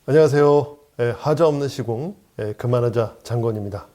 안녕하세요. 하자 없는 시공 그만하자 장건입니다.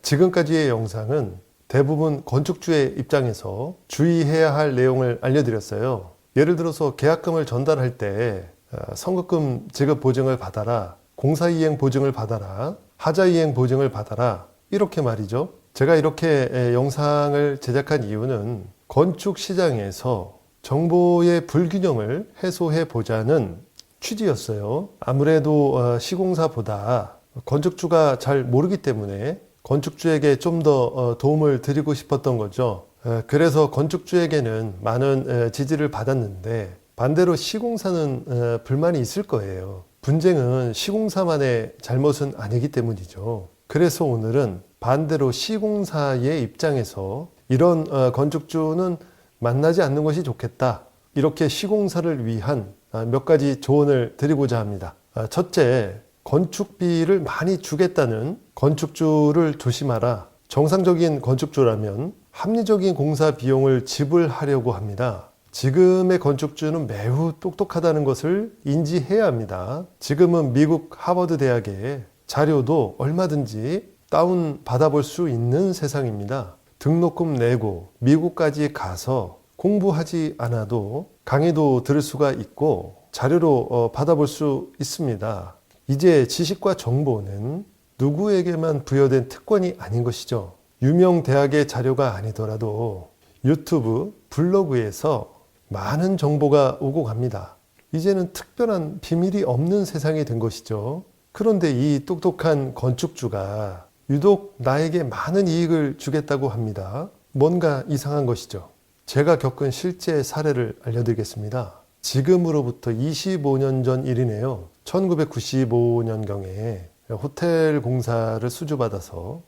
지금까지의 영상은 대부분 건축주의 입장에서 주의해야 할 내용을 알려드렸어요. 예를 들어서 계약금을 전달할 때 선급금 지급 보증을 받아라, 공사이행 보증을 받아라, 하자이행 보증을 받아라, 이렇게 말이죠. 제가 이렇게 영상을 제작한 이유는 건축 시장에서 정보의 불균형을 해소해 보자는 취지였어요. 아무래도 시공사보다 건축주가 잘 모르기 때문에 건축주에게 좀 더 도움을 드리고 싶었던 거죠. 그래서 건축주에게는 많은 지지를 받았는데 반대로 시공사는 불만이 있을 거예요. 분쟁은 시공사만의 잘못은 아니기 때문이죠. 그래서 오늘은 반대로 시공사의 입장에서 이런 건축주는 만나지 않는 것이 좋겠다, 이렇게 시공사를 위한 몇 가지 조언을 드리고자 합니다. 첫째, 건축비를 많이 주겠다는 건축주를 조심하라. 정상적인 건축주라면 합리적인 공사 비용을 지불하려고 합니다. 지금의 건축주는 매우 똑똑하다는 것을 인지해야 합니다. 지금은 미국 하버드 대학의 자료도 얼마든지 다운 받아볼 수 있는 세상입니다. 등록금 내고 미국까지 가서 공부하지 않아도 강의도 들을 수가 있고 자료로 받아볼 수 있습니다. 이제 지식과 정보는 누구에게만 부여된 특권이 아닌 것이죠. 유명 대학의 자료가 아니더라도 유튜브, 블로그에서 많은 정보가 오고 갑니다. 이제는 특별한 비밀이 없는 세상이 된 것이죠. 그런데 이 똑똑한 건축주가 유독 나에게 많은 이익을 주겠다고 합니다. 뭔가 이상한 것이죠. 제가 겪은 실제 사례를 알려드리겠습니다. 지금으로부터 25년 전 일이네요. 1995년경에 호텔 공사를 수주받아서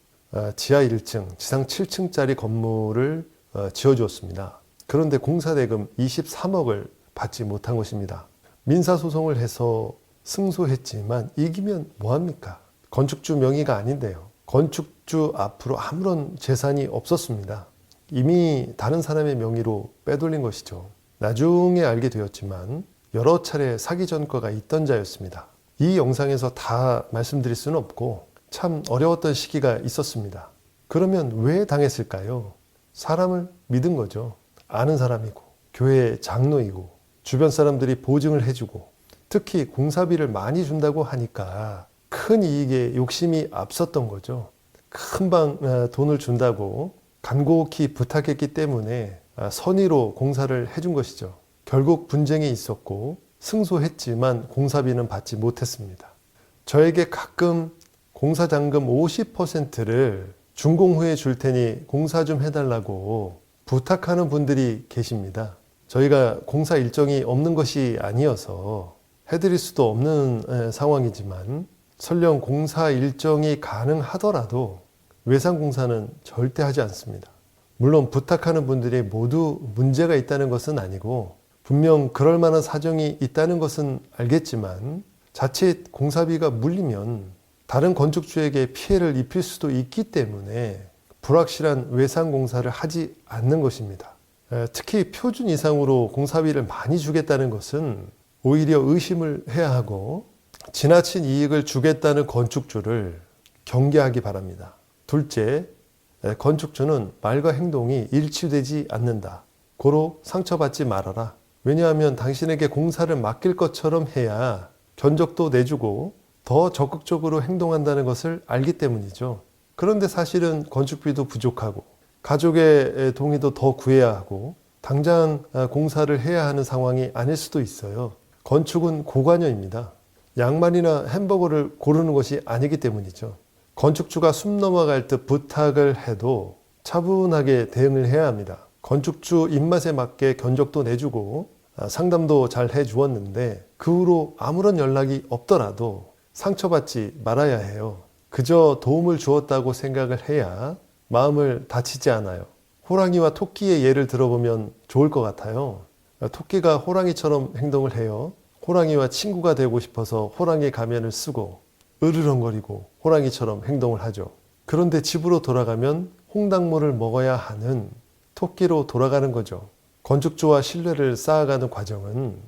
지하 1층, 지상 7층짜리 건물을 지어주었습니다. 그런데 공사대금 23억을 받지 못한 것입니다. 민사소송을 해서 승소했지만 이기면 뭐합니까? 건축주 명의가 아닌데요. 건축주 앞으로 아무런 재산이 없었습니다. 이미 다른 사람의 명의로 빼돌린 것이죠. 나중에 알게 되었지만 여러 차례 사기 전과가 있던 자였습니다. 이 영상에서 다 말씀드릴 수는 없고 참 어려웠던 시기가 있었습니다. 그러면 왜 당했을까요? 사람을 믿은 거죠. 아는 사람이고 교회 장로이고 주변 사람들이 보증을 해주고 특히 공사비를 많이 준다고 하니까 큰 이익에 욕심이 앞섰던 거죠. 금방 돈을 준다고 간곡히 부탁했기 때문에 선의로 공사를 해준 것이죠. 결국 분쟁이 있었고 승소했지만 공사비는 받지 못했습니다. 저에게 가끔 공사잔금 50%를 준공 후에 줄 테니 공사 좀 해달라고 부탁하는 분들이 계십니다. 저희가 공사 일정이 없는 것이 아니어서 해드릴 수도 없는 상황이지만 설령 공사 일정이 가능하더라도 외상공사는 절대 하지 않습니다. 물론 부탁하는 분들이 모두 문제가 있다는 것은 아니고 분명 그럴 만한 사정이 있다는 것은 알겠지만 자칫 공사비가 물리면 다른 건축주에게 피해를 입힐 수도 있기 때문에 불확실한 외상공사를 하지 않는 것입니다. 특히 표준 이상으로 공사비를 많이 주겠다는 것은 오히려 의심을 해야 하고 지나친 이익을 주겠다는 건축주를 경계하기 바랍니다. 둘째, 건축주는 말과 행동이 일치되지 않는다. 고로 상처받지 말아라. 왜냐하면 당신에게 공사를 맡길 것처럼 해야 견적도 내주고 더 적극적으로 행동한다는 것을 알기 때문이죠. 그런데 사실은 건축비도 부족하고 가족의 동의도 더 구해야 하고 당장 공사를 해야 하는 상황이 아닐 수도 있어요. 건축은 고관여입니다. 양말이나 햄버거를 고르는 것이 아니기 때문이죠. 건축주가 숨 넘어갈 듯 부탁을 해도 차분하게 대응을 해야 합니다. 건축주 입맛에 맞게 견적도 내주고 상담도 잘 해주었는데 그 후로 아무런 연락이 없더라도 상처받지 말아야 해요. 그저 도움을 주었다고 생각을 해야 마음을 다치지 않아요. 호랑이와 토끼의 예를 들어보면 좋을 것 같아요. 토끼가 호랑이처럼 행동을 해요. 호랑이와 친구가 되고 싶어서 호랑이 가면을 쓰고 으르렁거리고 호랑이처럼 행동을 하죠. 그런데 집으로 돌아가면 홍당무를 먹어야 하는 토끼로 돌아가는 거죠. 건축주와 신뢰를 쌓아가는 과정은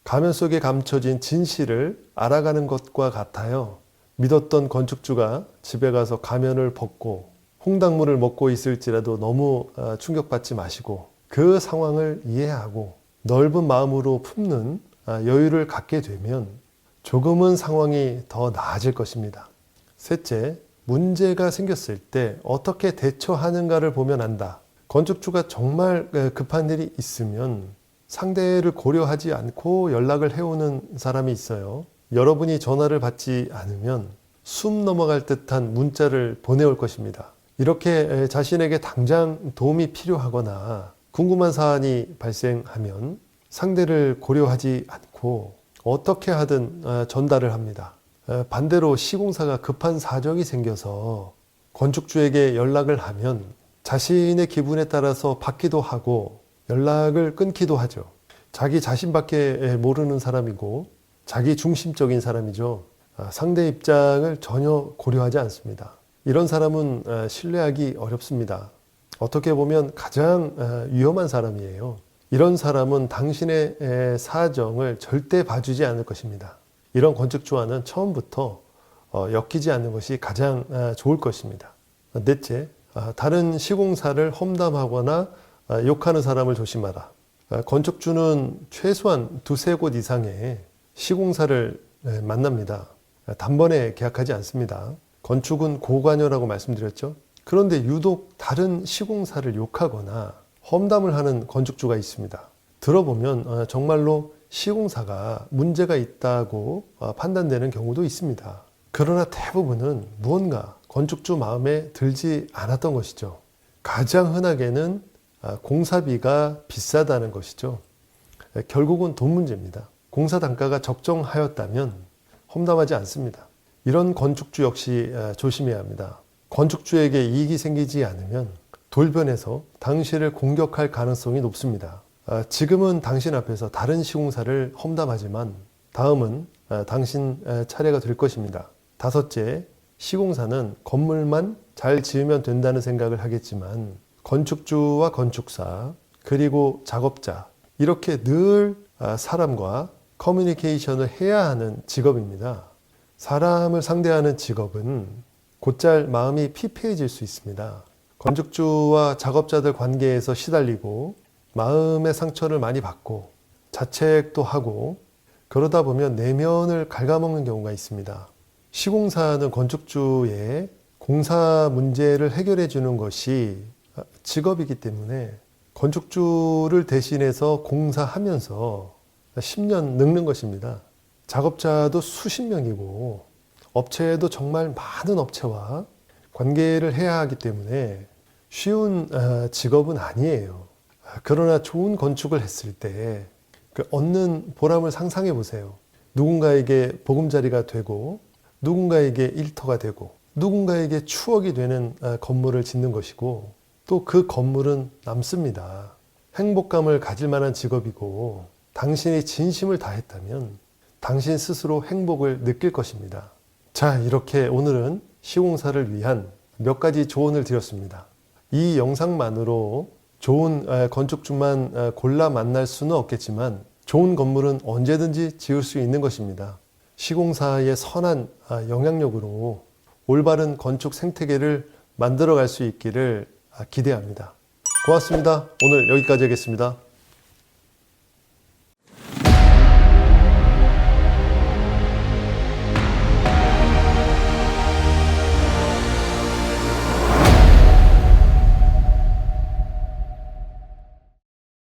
가면 속에 감춰진 진실을 알아가는 것과 같아요. 믿었던 건축주가 집에 가서 가면을 벗고 홍당무를 먹고 있을지라도 너무 충격받지 마시고 그 상황을 이해하고 넓은 마음으로 품는 여유를 갖게 되면 조금은 상황이 더 나아질 것입니다. 셋째, 문제가 생겼을 때 어떻게 대처하는가를 보면 안다. 건축주가 정말 급한 일이 있으면 상대를 고려하지 않고 연락을 해오는 사람이 있어요. 여러분이 전화를 받지 않으면 숨 넘어갈 듯한 문자를 보내올 것입니다. 이렇게 자신에게 당장 도움이 필요하거나 궁금한 사안이 발생하면 상대를 고려하지 않고 어떻게 하든 전달을 합니다. 반대로 시공사가 급한 사정이 생겨서 건축주에게 연락을 하면 자신의 기분에 따라서 받기도 하고 연락을 끊기도 하죠. 자기 자신밖에 모르는 사람이고 자기 중심적인 사람이죠. 상대 입장을 전혀 고려하지 않습니다. 이런 사람은 신뢰하기 어렵습니다. 어떻게 보면 가장 위험한 사람이에요. 이런 사람은 당신의 사정을 절대 봐주지 않을 것입니다. 이런 건축주와는 처음부터 엮이지 않는 것이 가장 좋을 것입니다. 넷째, 다른 시공사를 험담하거나 욕하는 사람을 조심하라. 건축주는 최소한 두세 곳 이상의 시공사를 만납니다. 단번에 계약하지 않습니다. 건축은 고관여라고 말씀드렸죠. 그런데 유독 다른 시공사를 욕하거나 험담을 하는 건축주가 있습니다. 들어보면 정말로 시공사가 문제가 있다고 판단되는 경우도 있습니다. 그러나 대부분은 무언가 건축주 마음에 들지 않았던 것이죠. 가장 흔하게는 공사비가 비싸다는 것이죠. 결국은 돈 문제입니다. 공사 단가가 적정하였다면 험담하지 않습니다. 이런 건축주 역시 조심해야 합니다. 건축주에게 이익이 생기지 않으면 돌변해서 당신을 공격할 가능성이 높습니다. 지금은 당신 앞에서 다른 시공사를 험담하지만 다음은 당신 차례가 될 것입니다. 다섯째, 시공사는 건물만 잘 지으면 된다는 생각을 하겠지만 건축주와 건축사 그리고 작업자 이렇게 늘 사람과 커뮤니케이션을 해야 하는 직업입니다. 사람을 상대하는 직업은 곧잘 마음이 피폐해질 수 있습니다. 건축주와 작업자들 관계에서 시달리고 마음의 상처를 많이 받고 자책도 하고 그러다 보면 내면을 갉아먹는 경우가 있습니다. 시공사는 건축주의 공사 문제를 해결해 주는 것이 직업이기 때문에 건축주를 대신해서 공사하면서 10년 늙는 것입니다. 작업자도 수십 명이고 업체도 정말 많은 업체와 관계를 해야 하기 때문에 쉬운 직업은 아니에요. 그러나 좋은 건축을 했을 때 그 얻는 보람을 상상해 보세요. 누군가에게 보금자리가 되고 누군가에게 일터가 되고 누군가에게 추억이 되는 건물을 짓는 것이고 또 그 건물은 남습니다. 행복감을 가질 만한 직업이고 당신이 진심을 다했다면 당신 스스로 행복을 느낄 것입니다. 자, 이렇게 오늘은 시공사를 위한 몇 가지 조언을 드렸습니다. 이 영상만으로 좋은 건축주만 골라 만날 수는 없겠지만 좋은 건물은 언제든지 지을 수 있는 것입니다. 시공사의 선한 영향력으로 올바른 건축 생태계를 만들어갈 수 있기를 기대합니다. 고맙습니다. 오늘 여기까지 하겠습니다.